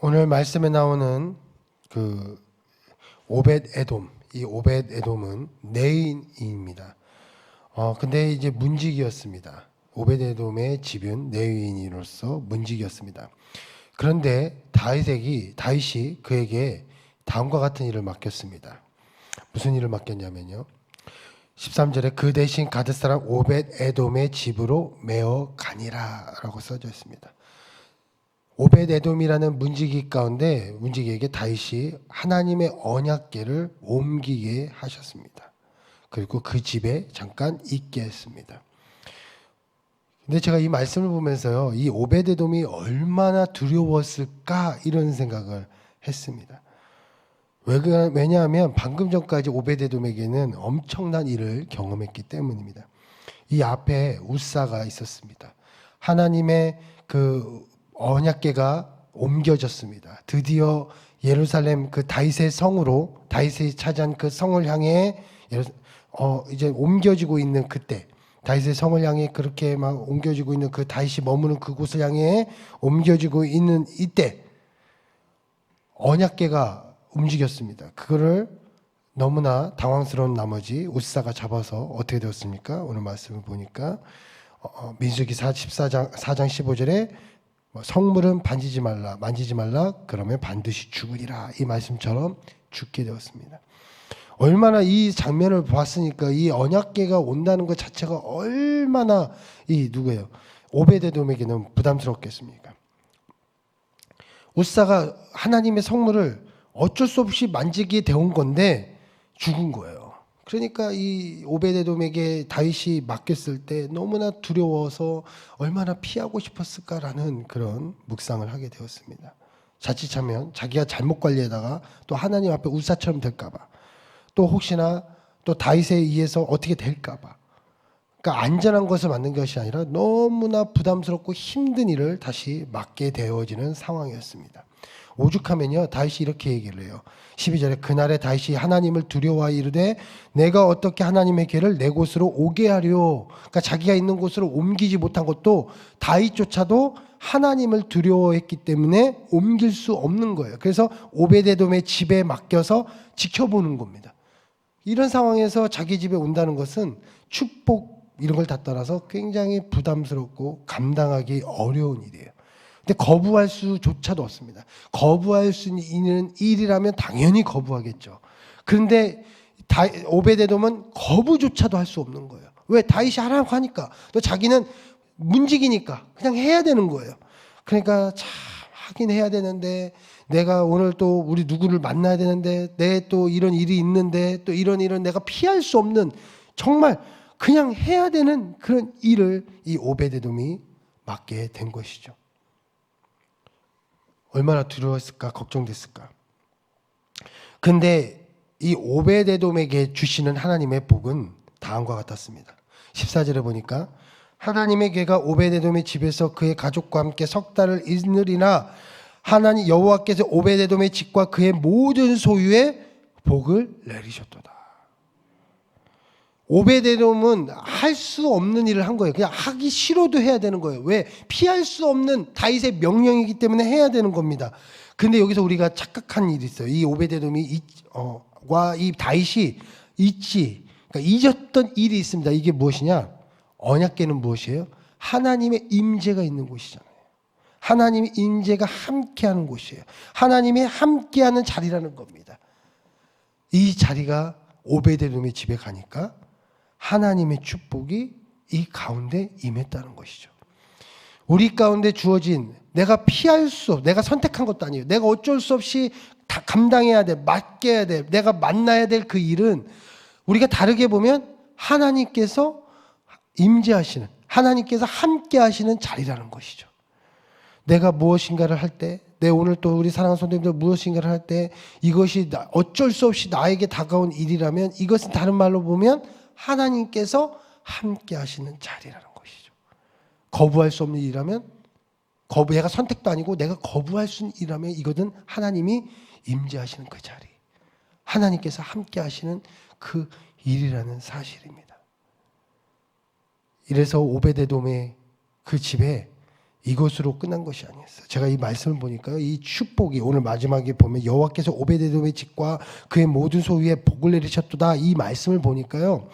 오늘 말씀에 나오는 그 오벳 에돔, 이 오벳 에돔은 내인입니다. 근데 이제 문지기였습니다. 오벳 에돔의 집은 내인으로서 문지기였습니다. 그런데 다윗이 그에게 다음과 같은 일을 맡겼습니다. 무슨 일을 맡겼냐면요. 13절에 그 대신 가드 사람 오벳 에돔의 집으로 메어 가니라라고 써져 있습니다. 오벳 에돔이라는 문지기 가운데 문지기에게 다윗이 하나님의 언약궤를 옮기게 하셨습니다. 그리고 그 집에 잠깐 있게 했습니다. 근데 제가 이 말씀을 보면서요, 이 오벳 에돔이 얼마나 두려웠을까 이런 생각을 했습니다. 왜냐하면 방금 전까지 오벳 에돔에게는 엄청난 일을 경험했기 때문입니다. 이 앞에 우사가 있었습니다. 하나님의 그 언약궤가 옮겨졌습니다. 드디어 예루살렘 그 다윗의 성으로, 다윗이 차지한 그 성을 향해 이제 옮겨지고 있는 그때, 다윗의 성을 향해 그렇게 막 옮겨지고 있는 그 다윗이 머무는 그곳을 향해 옮겨지고 있는 이때 언약궤가 움직였습니다. 그거를 너무나 당황스러운 나머지 우사가 잡아서 어떻게 되었습니까? 오늘 말씀을 보니까 민수기 4장 15절에 성물은 만지지 말라 그러면 반드시 죽으리라, 이 말씀처럼 죽게 되었습니다. 얼마나 이 장면을 봤으니까 이 언약궤가 온다는 것 자체가 얼마나 누구예요? 오벳 에돔에게는 부담스럽겠습니까? 우사가 하나님의 성물을 어쩔 수 없이 만지게 되온 건데 죽은 거예요. 그러니까 이 오벳 에돔에게 다윗이 맡겼을 때 너무나 두려워서 얼마나 피하고 싶었을까라는 그런 묵상을 하게 되었습니다. 자칫하면 자기가 잘못 관리하다가 또 하나님 앞에 우사처럼 될까봐, 또 혹시나 또 다윗에 의해서 어떻게 될까봐, 그러니까 안전한 것을 맡는 것이 아니라 너무나 부담스럽고 힘든 일을 다시 맡게 되어지는 상황이었습니다. 오죽하면요, 다윗이 이렇게 얘기를 해요. 12절에 그날에 다윗이 하나님을 두려워하여 이르되 내가 어떻게 하나님의 궤를 내 곳으로 오게 하려. 그러니까 자기가 있는 곳으로 옮기지 못한 것도 다윗조차도 하나님을 두려워했기 때문에 옮길 수 없는 거예요. 그래서 오벳에돔의 집에 맡겨서 지켜보는 겁니다. 이런 상황에서 자기 집에 온다는 것은 축복 이런 걸 다 떠나서 굉장히 부담스럽고 감당하기 어려운 일이에요. 근데 거부할 수조차도 없습니다. 거부할 수 있는 일이라면 당연히 거부하겠죠. 그런데 오벳에돔은 거부조차도 할 수 없는 거예요. 왜? 다윗이 하라고 하니까, 또 자기는 문지기니까 그냥 해야 되는 거예요. 그러니까 참 하긴 해야 되는데, 내가 오늘 또 우리 누구를 만나야 되는데, 내 또 이런 일이 있는데, 또 이런 내가 피할 수 없는, 정말 그냥 해야 되는 그런 일을 이 오벳에돔이 맡게 된 것이죠. 얼마나 두려웠을까, 걱정됐을까. 근데 이 오벳에돔에게 주시는 하나님의 복은 다음과 같았습니다. 14절에 보니까 하나님의 궤가 오벳에돔의 집에서 그의 가족과 함께 석 달을 있느리나 하나님 여호와께서 오벳에돔의 집과 그의 모든 소유에 복을 내리셨도다. 오벳에돔은 할 수 없는 일을 한 거예요. 그냥 하기 싫어도 해야 되는 거예요. 왜? 피할 수 없는 다윗의 명령이기 때문에 해야 되는 겁니다. 근데 여기서 우리가 착각한 일이 있어요. 이 오벳에돔이 이 다윗이 그러니까 잊었던 일이 있습니다. 이게 무엇이냐? 언약궤는 무엇이에요? 하나님의 임재가 있는 곳이잖아요. 하나님의 임재가 함께하는 곳이에요. 하나님의 함께하는 자리라는 겁니다. 이 자리가 오벳에돔의 집에 가니까 하나님의 축복이 이 가운데 임했다는 것이죠. 우리 가운데 주어진, 내가 피할 수 없, 내가 선택한 것도 아니에요. 내가 어쩔 수 없이 다 감당해야 돼, 맡겨야 돼, 내가 만나야 될 그 일은 우리가 다르게 보면 하나님께서 임재하시는, 하나님께서 함께 하시는 자리라는 것이죠. 내가 무엇인가를 할 때, 내 오늘 또 우리 사랑하는 성도님들 무엇인가를 할 때 이것이 어쩔 수 없이 나에게 다가온 일이라면 이것은 다른 말로 보면 하나님께서 함께 하시는 자리라는 것이죠. 거부할 수 없는 일이라면, 내가 선택도 아니고 내가 거부할 수 있는 일이라면 이것은 하나님이 임재하시는 그 자리, 하나님께서 함께 하시는 그 일이라는 사실입니다. 이래서 오벳에돔의 그 집에 이것으로 끝난 것이 아니었어요. 제가 이 말씀을 보니까요, 이 축복이 오늘 마지막에 보면 여호와께서 오베데돔의 집과 그의 모든 소유에 복을 내리셨도다, 이 말씀을 보니까요,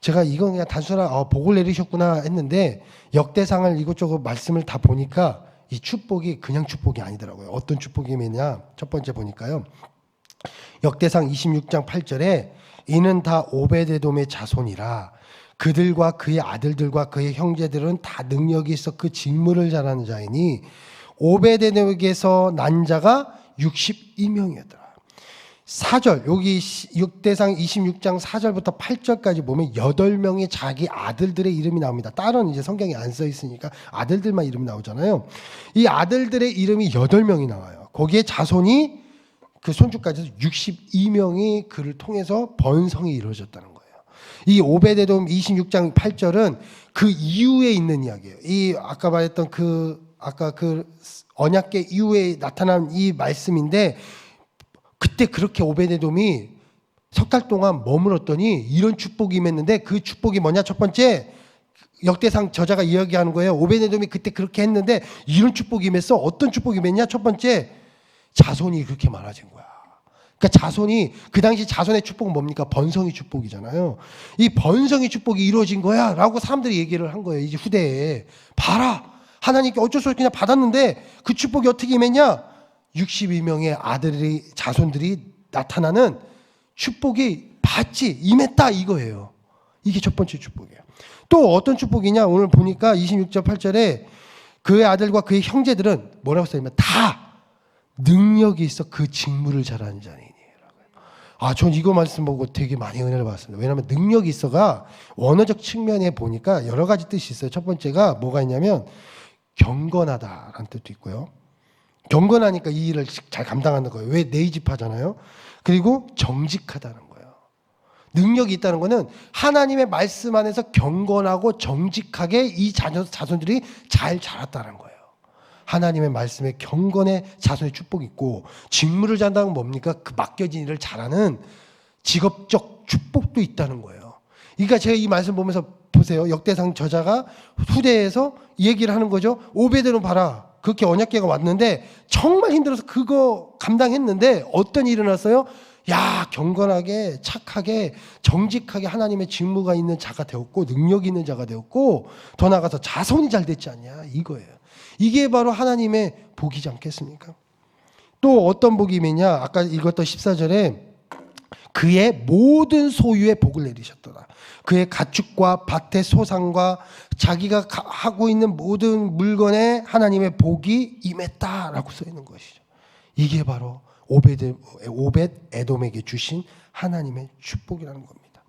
제가 이건 그냥 단순한 복을 내리셨구나 했는데 역대상을 이것저것 말씀을 다 보니까 이 축복이 그냥 축복이 아니더라고요. 어떤 축복이면요, 첫 번째 보니까요, 역대상 26장 8절에 이는 다 오베데돔의 자손이라 그들과 그의 아들들과 그의 형제들은 다 능력이 있어 그 직무를 잘하는 자이니 오베데돔에게서 난 자가 62명이었더라. 4절, 여기 역대상 26장 4절부터 8절까지 보면 8명의 자기 아들들의 이름이 나옵니다. 딸은 이제 성경에 안 써 있으니까 아들들만 이름이 나오잖아요. 이 아들들의 이름이 8명이 나와요. 거기에 자손이 그 손주까지 해서 62명이 그를 통해서 번성이 이루어졌다는 거예요. 이 오베데돔 26장 8절은 그 이후에 있는 이야기예요. 이 아까 말했던 그 언약궤 이후에 나타난 이 말씀인데, 그때 그렇게 오베데돔이 석 달 동안 머물었더니 이런 축복이 임했는데, 그 축복이 뭐냐? 첫 번째, 역대상 저자가 이야기하는 거예요. 오베데돔이 그때 그렇게 했는데 이런 축복이 임했어. 어떤 축복이 임했냐? 첫 번째, 자손이 그렇게 많아진 거야. 그러니까 자손이, 그 당시 자손의 축복은 뭡니까? 번성의 축복이잖아요. 이 번성의 축복이 이루어진 거야 라고 사람들이 얘기를 한 거예요. 이제 후대에. 봐라, 하나님께 어쩔 수 없이 그냥 받았는데 그 축복이 어떻게 임했냐? 62명의 아들이, 자손들이 나타나는 축복이 받지, 임했다, 이거예요. 이게 첫 번째 축복이에요. 또 어떤 축복이냐? 오늘 보니까 26절 8절에 그의 아들과 그의 형제들은 뭐라고 써있냐면 다 능력이 있어 그 직무를 잘하는 자니라고요. 전 이거 말씀 보고 되게 많이 은혜를 받았습니다. 왜냐하면 능력이 있어가 원어적 측면에 보니까 여러 가지 뜻이 있어요. 첫 번째가 뭐가 있냐면 경건하다라는 뜻도 있고요. 경건하니까 이 일을 잘 감당하는 거예요. 왜? 내 집 하잖아요. 그리고 정직하다는 거예요. 능력이 있다는 거는 하나님의 말씀 안에서 경건하고 정직하게 이 자손들이 잘 자랐다는 거예요. 하나님의 말씀에 경건의 자손의 축복이 있고, 직무를 잘한다는 건 뭡니까? 그 맡겨진 일을 잘하는 직업적 축복도 있다는 거예요. 그러니까 제가 이 말씀 보면서 보세요. 역대상 저자가 후대에서 얘기를 하는 거죠. 오베데돔 봐라, 그렇게 언약궤가 왔는데 정말 힘들어서 그거 감당했는데 어떤 일이 일어났어요? 야, 경건하게 착하게 정직하게 하나님의 직무가 있는 자가 되었고, 능력이 있는 자가 되었고, 더 나아가서 자손이 잘 됐지 않냐, 이거예요. 이게 바로 하나님의 복이지 않겠습니까? 또 어떤 복이면요, 아까 읽었던 14절에 그의 모든 소유에 복을 내리셨더라. 그의 가축과 밭의 소산과 자기가 하고 있는 모든 물건에 하나님의 복이 임했다라고 써 있는 것이죠. 이게 바로 오벳 에돔에게 주신 하나님의 축복이라는 겁니다.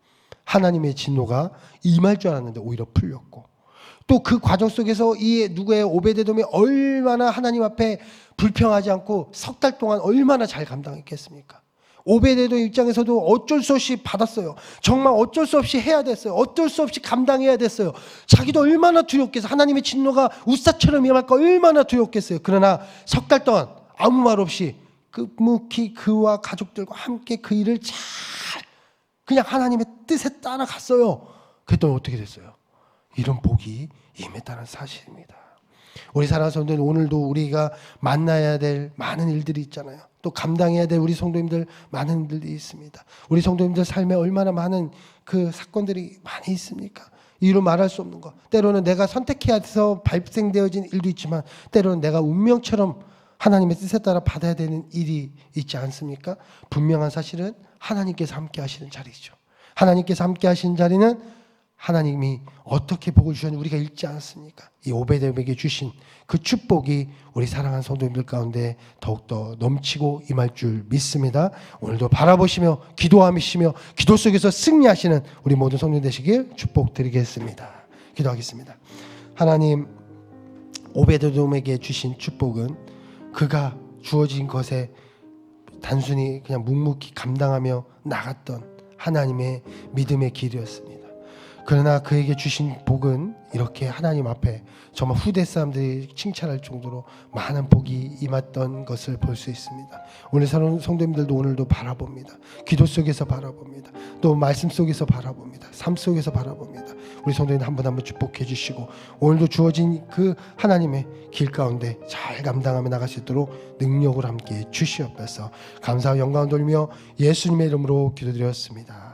하나님의 진노가 임할 줄 알았는데 오히려 풀렸고, 또 그 과정 속에서 이 누구의 오벳에돔이 얼마나 하나님 앞에 불평하지 않고 석 달 동안 얼마나 잘 감당했겠습니까? 오벳에돔 입장에서도 어쩔 수 없이 받았어요. 정말 어쩔 수 없이 해야 됐어요. 어쩔 수 없이 감당해야 됐어요. 자기도 얼마나 두렵겠어요. 하나님의 진노가 우사처럼 임할까 얼마나 두렵겠어요. 그러나 석 달 동안 아무 말 없이 묵묵히 그와 가족들과 함께 그 일을 잘 그냥 하나님의 뜻에 따라갔어요. 그랬더니 어떻게 됐어요? 이런 복이 임했다는 사실입니다. 우리 사랑하는 성도들, 오늘도 우리가 만나야 될 많은 일들이 있잖아요. 또 감당해야 될 우리 성도님들 많은 일들이 있습니다. 우리 성도님들 삶에 얼마나 많은 그 사건들이 많이 있습니까? 이루 말할 수 없는 것. 때로는 내가 선택해야 해서 발생되어진 일도 있지만, 때로는 내가 운명처럼 하나님의 뜻에 따라 받아야 되는 일이 있지 않습니까? 분명한 사실은 하나님께서 함께 하시는 자리죠. 하나님께서 함께 하시는 자리는 하나님이 어떻게 복을 주셨는지 우리가 읽지 않았습니까? 이 오베데돔에게 주신 그 축복이 우리 사랑하는 성도님들 가운데 더욱더 넘치고 임할 줄 믿습니다. 오늘도 바라보시며 기도하시며 기도 속에서 승리하시는 우리 모든 성도님 되시길 축복드리겠습니다. 기도하겠습니다. 하나님, 오베데돔에게 주신 축복은 그가 주어진 것에 단순히 그냥 묵묵히 감당하며 나갔던 하나님의 믿음의 길이었습니다. 그러나 그에게 주신 복은 이렇게 하나님 앞에 정말 후대 사람들이 칭찬할 정도로 많은 복이 임했던 것을 볼 수 있습니다. 오늘 성도님들도 오늘도 바라봅니다. 기도 속에서 바라봅니다. 또 말씀 속에서 바라봅니다. 삶 속에서 바라봅니다. 우리 성도님 한 분 한 분 축복해 주시고 오늘도 주어진 그 하나님의 길 가운데 잘 감당하며 나갈 수 있도록 능력을 함께 주시옵소서. 감사와 영광을 돌리며 예수님의 이름으로 기도드렸습니다.